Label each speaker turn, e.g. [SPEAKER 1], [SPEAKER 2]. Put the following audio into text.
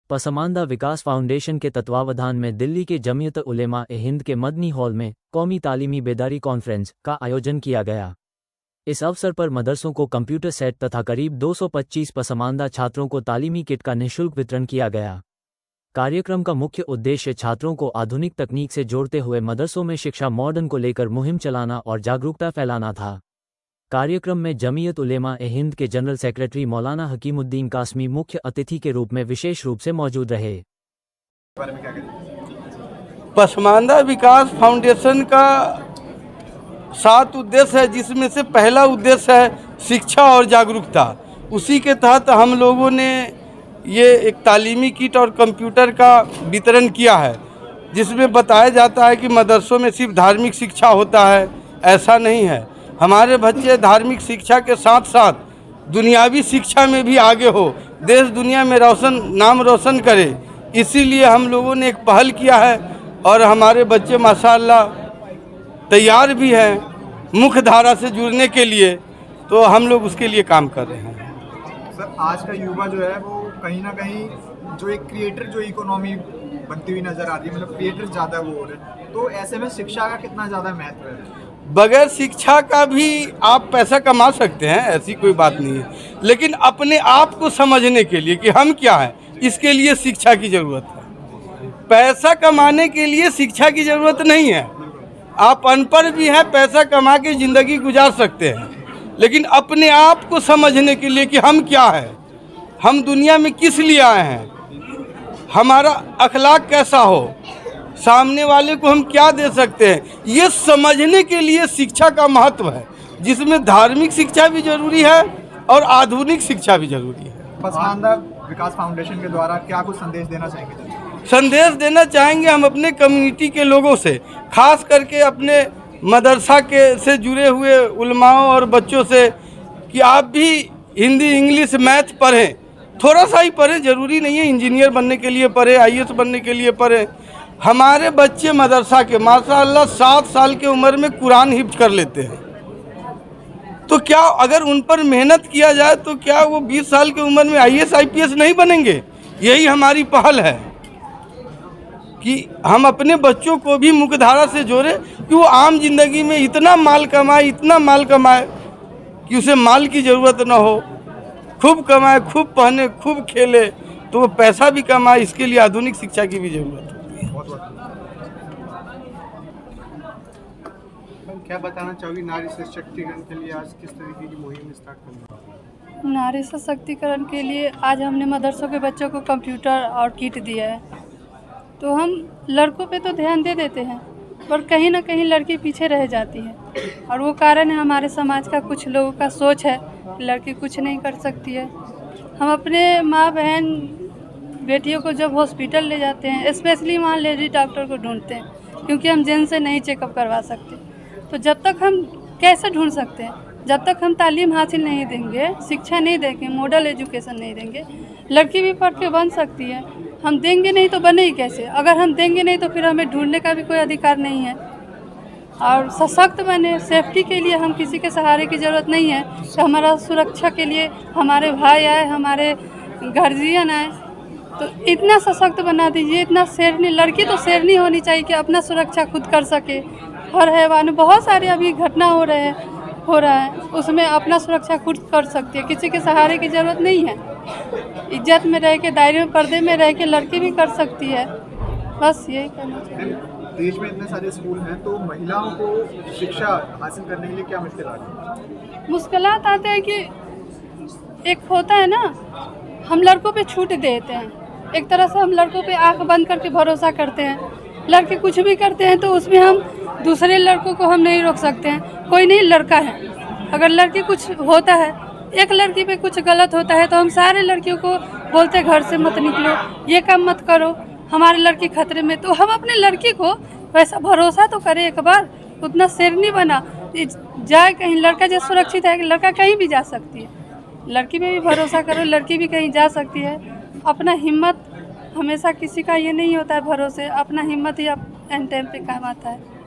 [SPEAKER 1] पसमानदा विकास foundation के तत्वावधान में दिल्ली के जमीयत उलेमा ए हिंद के मदनी हॉल में कौमी तालीमी बेदारी कॉन्फ्रेंस का आयोजन किया गया। इस अवसर पर मदरसों को कंप्यूटर सेट तथा करीब 225 पसमानदा छात्रों को तालीमी किट का निःशुल्क वितरण किया गया। कार्यक्रम का मुख्य उद्देश्य छात्रों को आधुनिक तकनीक से जोड़ते हुए मदरसों में शिक्षा मॉडर्न को लेकर मुहिम चलाना और जागरूकता फैलाना था। कार्यक्रम में जमीयत उलेमा ए हिंद के जनरल सेक्रेटरी मौलाना हकीमुद्दीन कासमी मुख्य अतिथि के रूप में विशेष रूप से मौजूद रहे।
[SPEAKER 2] पसमानदा विकास फाउंडेशन का 7 उद्देश्य है, जिसमें से पहला उद्देश्य है शिक्षा और जागरूकता। उसी के तहत हम लोगों ने ये एक तालीमी किट और कंप्यूटर का वितरण किया है, जिसमें बताया जाता है कि मदरसों में सिर्फ धार्मिक शिक्षा होता है, ऐसा नहीं है। हमारे बच्चे धार्मिक शिक्षा के साथ साथ दुनियावी शिक्षा में भी आगे हो, देश दुनिया में नाम रोशन करे। इसीलिए हम लोगों ने एक पहल किया है और हमारे बच्चे माशाअल्लाह तैयार भी हैं मुख्य धारा से जुड़ने के लिए, तो हम लोग उसके लिए काम कर रहे हैं।
[SPEAKER 3] सर, आज का युवा जो है वो कहीं ना कहीं जो एक क्रिएटर जो इकोनॉमी बनती हुई नज़र आ रही है, मतलब क्रिएटर ज़्यादा वो हो रहे हैं, तो ऐसे में शिक्षा का कितना ज़्यादा महत्व है?
[SPEAKER 2] बगैर शिक्षा का भी आप पैसा कमा सकते हैं, ऐसी कोई बात नहीं है, लेकिन अपने आप को समझने के लिए कि हम क्या हैं, इसके लिए शिक्षा की ज़रूरत है। पैसा कमाने के लिए शिक्षा की ज़रूरत नहीं है। आप अनपढ़ भी हैं, पैसा कमा के ज़िंदगी गुजार सकते हैं, लेकिन अपने आप को समझने के लिए कि हम क्या हैं, हम दुनिया में किस लिए आए हैं, हमारा अखलाक कैसा हो, सामने वाले को हम क्या दे सकते हैं, ये समझने के लिए शिक्षा का महत्व है, जिसमें धार्मिक शिक्षा भी जरूरी है और आधुनिक शिक्षा भी जरूरी है।
[SPEAKER 3] पसमानदा विकास फाउंडेशन के द्वारा क्या कुछ संदेश देना चाहेंगे?
[SPEAKER 2] संदेश देना चाहेंगे हम अपने कम्युनिटी के लोगों से, खास करके अपने मदरसा के से जुड़े हुए उलमाओं और बच्चों से, कि आप भी हिंदी, इंग्लिश, मैथ पढ़ें, थोड़ा सा ही पढ़ें, ज़रूरी नहीं है इंजीनियर बनने के लिए पढ़ें, IAS बनने के लिए पढ़ें। हमारे बच्चे मदरसा के माशाअल्लाह 7 साल की उम्र में कुरान हिफ्ज कर लेते हैं, तो क्या अगर उन पर मेहनत किया जाए तो क्या वो 20 साल की उम्र में IAS IPS नहीं बनेंगे? यही हमारी पहल है कि हम अपने बच्चों को भी मुख्यधारा से जोड़ें, कि वो आम जिंदगी में इतना माल कमाए कि उसे माल की ज़रूरत ना हो, खूब कमाए, खूब पहने, खूब खेले, तो वो पैसा भी कमाए। इसके लिए आधुनिक शिक्षा की भी ज़रूरत है।
[SPEAKER 3] क्या बताना चाहोगी नारी सशक्तिकरण के लिए आज किस तरीके की मुहिम स्टार्ट करना?
[SPEAKER 4] नारी सशक्तिकरण के लिए आज हमने मदरसों के बच्चों को कंप्यूटर और किट दिया है। तो हम लड़कों पे तो ध्यान दे देते हैं, पर कहीं ना कहीं लड़की पीछे रह जाती है, और वो कारण है हमारे समाज का कुछ लोगों का सोच है कि लड़की कुछ नहीं कर सकती है। हम अपने माँ बहन बेटियों को जब हॉस्पिटल ले जाते हैं, स्पेशली वहाँ लेडी डॉक्टर को ढूंढते हैं, क्योंकि हम जेंट्स से नहीं चेकअप करवा सकते। तो जब तक हम कैसे ढूंढ सकते हैं, जब तक हम तालीम हासिल नहीं देंगे, शिक्षा नहीं देंगे, मॉडल एजुकेशन नहीं देंगे, लड़की भी पढ़ के बन सकती है। हम देंगे नहीं तो बनेगी कैसे? अगर हम देंगे नहीं तो फिर हमें ढूंढने का भी कोई अधिकार नहीं है। और सशक्त बने, सेफ्टी के लिए हम किसी के सहारे की ज़रूरत नहीं है कि हमारा सुरक्षा के लिए हमारे भाई आए, हमारे गार्जियन आए, तो इतना सशक्त बना दीजिए, इतना शेरनी। लड़की तो शेरनी होनी चाहिए कि अपना सुरक्षा खुद कर सके। हर हैवान बहुत सारे अभी घटना हो रहा है, उसमें अपना सुरक्षा खुद कर सकती है, किसी के सहारे की ज़रूरत नहीं है। इज्जत में रह के, दायरे में, पर्दे में रह के लड़की भी कर सकती है। बस यही कहना चाहिए।
[SPEAKER 3] देश में इतने सारे स्कूल हैं, तो महिलाओं को शिक्षा हासिल करने के लिए क्या मुश्किल आती है?
[SPEAKER 4] मुश्किलात आते हैं कि एक होता है ना, हम लड़कों पे छूट देते हैं, एक तरह से हम लड़कों पे आंख बंद करके भरोसा करते हैं। लड़के कुछ भी करते हैं तो उसमें हम दूसरे लड़कों को हम नहीं रोक सकते हैं। कोई नहीं, लड़का है, अगर लड़की कुछ होता है, एक लड़की पे कुछ गलत होता है तो हम सारे लड़कियों को बोलते घर से मत निकलो, ये काम मत करो, हमारी लड़की खतरे में। तो हम अपने लड़की को वैसा भरोसा तो करें, एक बार उतना शेरनी बना जाए कहीं। लड़का जो सुरक्षित है, लड़का कहीं भी जा सकती है, लड़की पे भी भरोसा करो, लड़की भी कहीं जा सकती है। अपना हिम्मत हमेशा, किसी का ये नहीं होता है भरोसे, अपना हिम्मत ही एंड टाइम पे काम आता है।